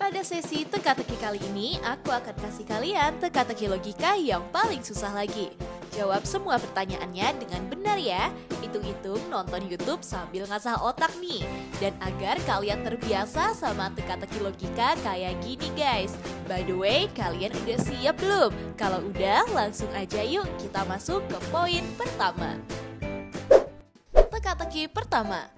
Pada sesi teka-teki kali ini, aku akan kasih kalian teka-teki logika yang paling susah lagi. Jawab semua pertanyaannya dengan benar ya. Hitung-hitung nonton YouTube sambil ngasah otak nih. Dan agar kalian terbiasa sama teka-teki logika kayak gini guys. By the way, kalian udah siap belum? Kalau udah, langsung aja yuk kita masuk ke poin pertama. Teka-teki pertama.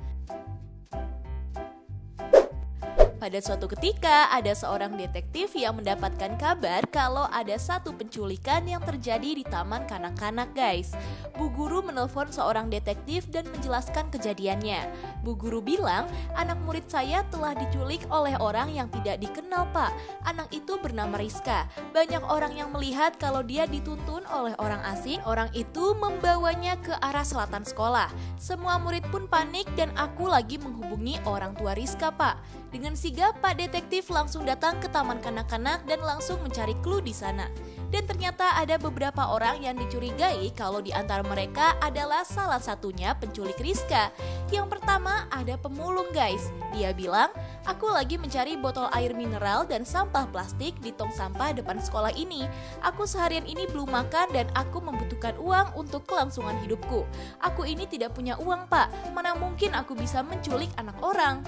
Pada suatu ketika, ada seorang detektif yang mendapatkan kabar kalau ada satu penculikan yang terjadi di taman kanak-kanak guys. Bu Guru menelpon seorang detektif dan menjelaskan kejadiannya. Bu Guru bilang, anak murid saya telah diculik oleh orang yang tidak dikenal pak. Anak itu bernama Rizka. Banyak orang yang melihat kalau dia dituntun oleh orang asing. Orang itu membawanya ke arah selatan sekolah. Semua murid pun panik dan aku lagi menghubungi orang tua Rizka pak. Dengan sigap, Pak Detektif langsung datang ke taman kanak-kanak dan langsung mencari clue di sana. Dan ternyata ada beberapa orang yang dicurigai kalau di antara mereka adalah salah satunya penculik Rizka. Yang pertama ada pemulung guys. Dia bilang, aku lagi mencari botol air mineral dan sampah plastik di tong sampah depan sekolah ini. Aku seharian ini belum makan dan aku membutuhkan uang untuk kelangsungan hidupku. Aku ini tidak punya uang pak, mana mungkin aku bisa menculik anak orang.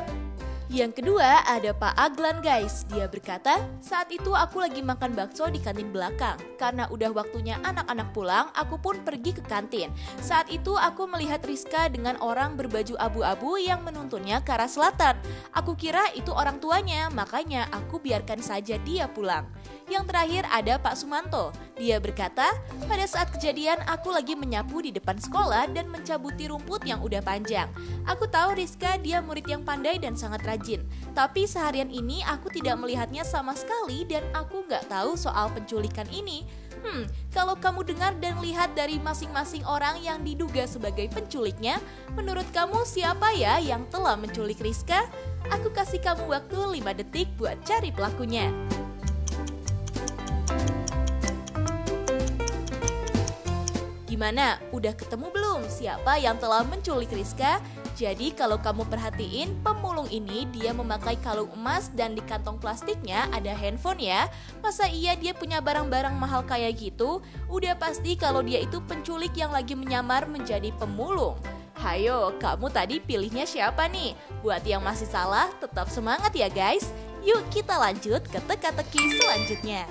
Yang kedua ada Pak Aglan guys. Dia berkata, saat itu aku lagi makan bakso di kantin belakang. Karena udah waktunya anak-anak pulang, aku pun pergi ke kantin. Saat itu aku melihat Rizka dengan orang berbaju abu-abu yang menuntunnya ke arah selatan. Aku kira itu orang tuanya, makanya aku biarkan saja dia pulang. Yang terakhir ada Pak Sumanto. Dia berkata, pada saat kejadian aku lagi menyapu di depan sekolah dan mencabuti rumput yang udah panjang. Aku tahu Rizka dia murid yang pandai dan sangat rajin. Tapi seharian ini aku tidak melihatnya sama sekali dan aku nggak tahu soal penculikan ini. Kalau kamu dengar dan lihat dari masing-masing orang yang diduga sebagai penculiknya, menurut kamu siapa ya yang telah menculik Rizka? Aku kasih kamu waktu 5 detik buat cari pelakunya. Gimana? Udah ketemu belum siapa yang telah menculik Rizka? Jadi kalau kamu perhatiin, pemulung ini dia memakai kalung emas dan di kantong plastiknya ada handphone ya. Masa iya dia punya barang-barang mahal kayak gitu? Udah pasti kalau dia itu penculik yang lagi menyamar menjadi pemulung. Hayo, kamu tadi pilihnya siapa nih? Buat yang masih salah, tetap semangat ya guys. Yuk kita lanjut ke teka-teki selanjutnya.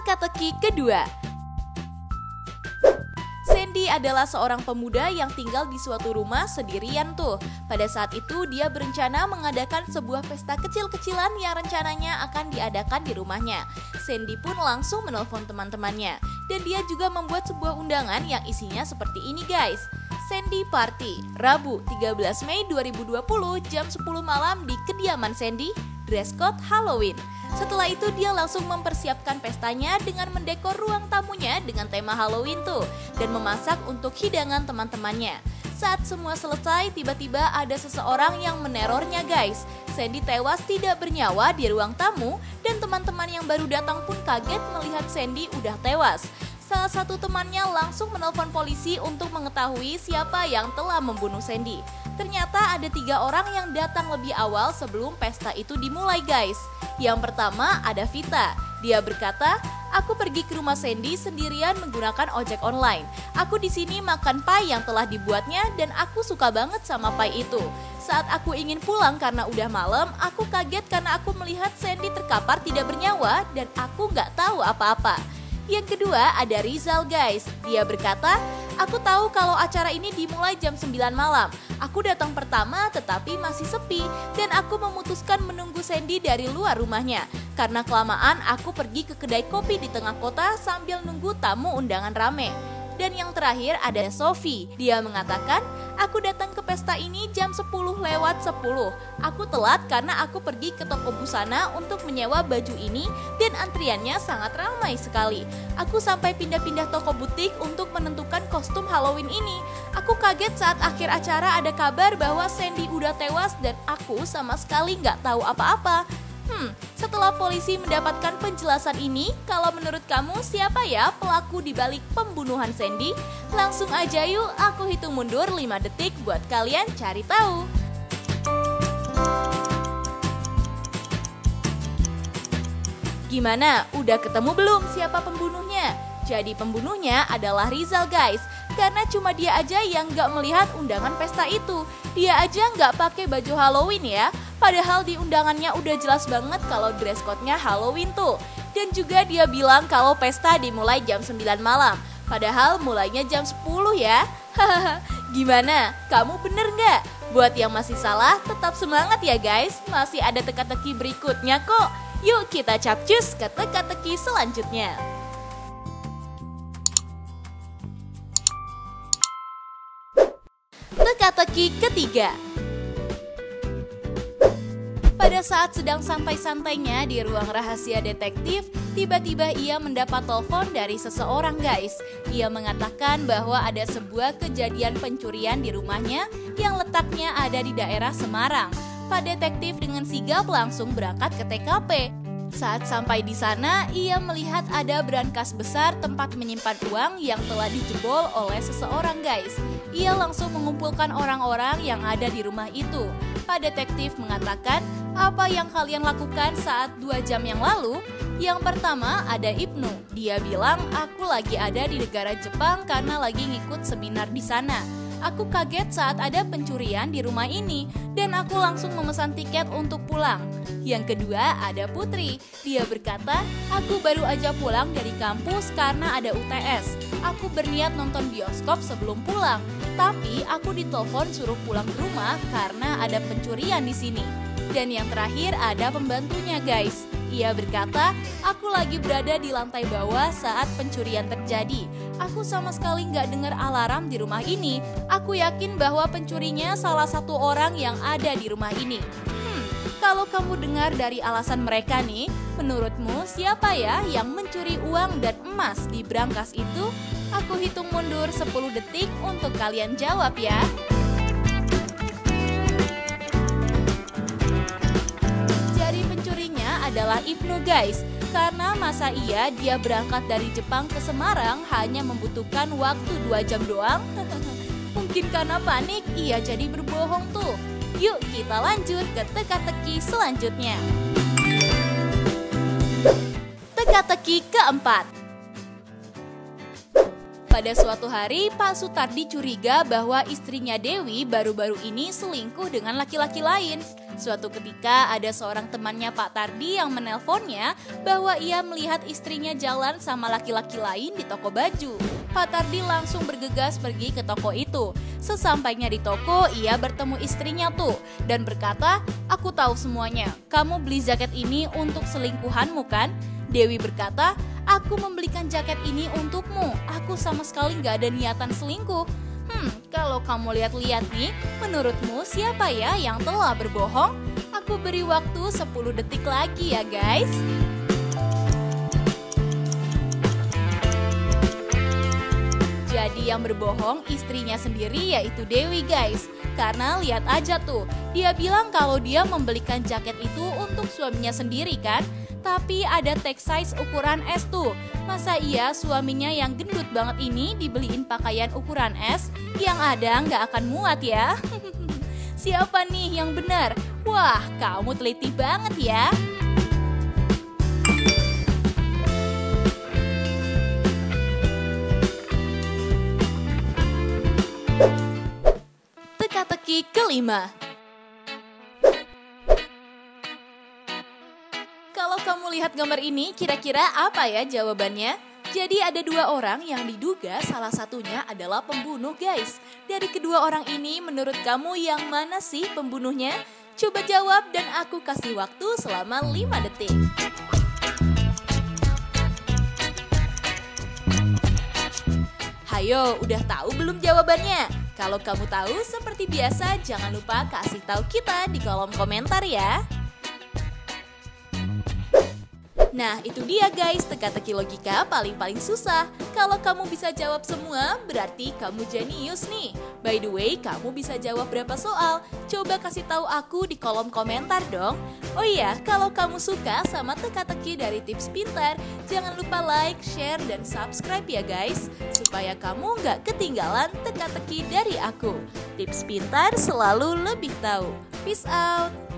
Teka-teki kedua. Sandy adalah seorang pemuda yang tinggal di suatu rumah sendirian tuh. Pada saat itu dia berencana mengadakan sebuah pesta kecil-kecilan yang rencananya akan diadakan di rumahnya. Sandy pun langsung menelpon teman-temannya. Dan dia juga membuat sebuah undangan yang isinya seperti ini guys. Sandy Party, Rabu 13 Mei 2020 jam 10 malam di kediaman Sandy, dress code Halloween. Setelah itu dia langsung mempersiapkan pestanya dengan mendekor ruang tamunya dengan tema Halloween tuh dan memasak untuk hidangan teman-temannya. Saat semua selesai, tiba-tiba ada seseorang yang menerornya guys. Sandy tewas tidak bernyawa di ruang tamu dan teman-teman yang baru datang pun kaget melihat Sandy udah tewas. Salah satu temannya langsung menelpon polisi untuk mengetahui siapa yang telah membunuh Sandy. Ternyata ada 3 orang yang datang lebih awal sebelum pesta itu dimulai guys. Yang pertama ada Vita. Dia berkata, aku pergi ke rumah Sandy sendirian menggunakan ojek online. Aku di sini makan pie yang telah dibuatnya dan aku suka banget sama pie itu. Saat aku ingin pulang karena udah malam, aku kaget karena aku melihat Sandy terkapar tidak bernyawa dan aku nggak tahu apa-apa. Yang kedua ada Rizal guys. Dia berkata, aku tahu kalau acara ini dimulai jam 9 malam. Aku datang pertama tetapi masih sepi dan aku memutuskan menunggu Sandy dari luar rumahnya. Karena kelamaan aku pergi ke kedai kopi di tengah kota sambil nunggu tamu undangan rame. Dan yang terakhir ada Sophie. Dia mengatakan, aku datang ke pesta ini jam 10 lewat 10. Aku telat karena aku pergi ke toko busana untuk menyewa baju ini dan antriannya sangat ramai sekali. Aku sampai pindah-pindah toko butik untuk menentukan kostum Halloween ini. Aku kaget saat akhir acara ada kabar bahwa Sandy udah tewas dan aku sama sekali nggak tahu apa-apa. Setelah polisi mendapatkan penjelasan ini, kalau menurut kamu siapa ya pelaku di balik pembunuhan Sandy? Langsung aja yuk, aku hitung mundur 5 detik buat kalian cari tahu. Gimana? Udah ketemu belum siapa pembunuhnya? Jadi pembunuhnya adalah Rizal guys. Karena cuma dia aja yang gak melihat undangan pesta itu. Dia aja gak pakai baju Halloween ya. Padahal di undangannya udah jelas banget kalau dress code-nya Halloween tuh. Dan juga dia bilang kalau pesta dimulai jam 9 malam. Padahal mulainya jam 10 ya. Gimana? Kamu bener gak? Buat yang masih salah, tetap semangat ya guys. Masih ada teka-teki berikutnya kok. Yuk kita capcus ke teka-teki selanjutnya. Teka-teki ketiga. Pada saat sedang santai-santainya di ruang rahasia detektif, tiba-tiba ia mendapat telepon dari seseorang guys. Ia mengatakan bahwa ada sebuah kejadian pencurian di rumahnya yang letaknya ada di daerah Semarang. Pak detektif dengan sigap langsung berangkat ke TKP. Saat sampai di sana, ia melihat ada brankas besar tempat menyimpan uang yang telah dijebol oleh seseorang guys. Ia langsung mengumpulkan orang-orang yang ada di rumah itu. Pak detektif mengatakan, apa yang kalian lakukan saat 2 jam yang lalu? Yang pertama ada Ibnu. Dia bilang, aku lagi ada di negara Jepang karena lagi ngikut seminar di sana. Aku kaget saat ada pencurian di rumah ini dan aku langsung memesan tiket untuk pulang. Yang kedua ada Putri. Dia berkata, aku baru aja pulang dari kampus karena ada UTS. Aku berniat nonton bioskop sebelum pulang, tapi aku ditelepon suruh pulang ke rumah karena ada pencurian di sini. Dan yang terakhir ada pembantunya guys. Ia berkata, aku lagi berada di lantai bawah saat pencurian terjadi. Aku sama sekali nggak dengar alarm di rumah ini. Aku yakin bahwa pencurinya salah satu orang yang ada di rumah ini. Kalau kamu dengar dari alasan mereka nih, menurutmu siapa ya yang mencuri uang dan emas di brankas itu? Aku hitung mundur 10 detik untuk kalian jawab ya. Adalah Ibnu guys, karena masa iya dia berangkat dari Jepang ke Semarang hanya membutuhkan waktu 2 jam doang. Mungkin karena panik ia jadi berbohong tuh. Yuk kita lanjut ke teka-teki selanjutnya. Teka-teki keempat. Pada suatu hari, Pak Sutardi curiga bahwa istrinya Dewi baru-baru ini selingkuh dengan laki-laki lain. Suatu ketika ada seorang temannya Pak Tardi yang menelponnya bahwa ia melihat istrinya jalan sama laki-laki lain di toko baju. Pak Tardi langsung bergegas pergi ke toko itu. Sesampainya di toko, ia bertemu istrinya tuh dan berkata, aku tahu semuanya, kamu beli jaket ini untuk selingkuhanmu kan? Dewi berkata, aku membelikan jaket ini untukmu, aku sama sekali gak ada niatan selingkuh. Kalau kamu lihat-lihat nih, menurutmu siapa ya yang telah berbohong? Aku beri waktu 10 detik lagi ya guys. Jadi yang berbohong istrinya sendiri yaitu Dewi guys. Karena lihat aja tuh, dia bilang kalau dia membelikan jaket itu untuk suaminya sendiri kan? Tapi ada tag size ukuran S tuh. Masa iya suaminya yang gendut banget ini dibeliin pakaian ukuran S? Yang ada nggak akan muat ya. Siapa nih yang benar? Wah, kamu teliti banget ya. Teka-teki kelima. Kalau kamu lihat gambar ini, kira-kira apa ya jawabannya? Jadi ada 2 orang yang diduga salah satunya adalah pembunuh guys. Dari kedua orang ini menurut kamu yang mana sih pembunuhnya? Coba jawab dan aku kasih waktu selama 5 detik. Hayo, udah tahu belum jawabannya? Kalau kamu tahu, seperti biasa jangan lupa kasih tahu kita di kolom komentar ya. Nah, itu dia guys, teka-teki logika paling-paling susah. Kalau kamu bisa jawab semua, berarti kamu jenius nih. By the way, kamu bisa jawab berapa soal? Coba kasih tahu aku di kolom komentar dong. Oh iya, kalau kamu suka sama teka-teki dari Tips Pintar, jangan lupa like, share, dan subscribe ya guys, supaya kamu nggak ketinggalan teka-teki dari aku. Tips Pintar selalu lebih tahu. Peace out!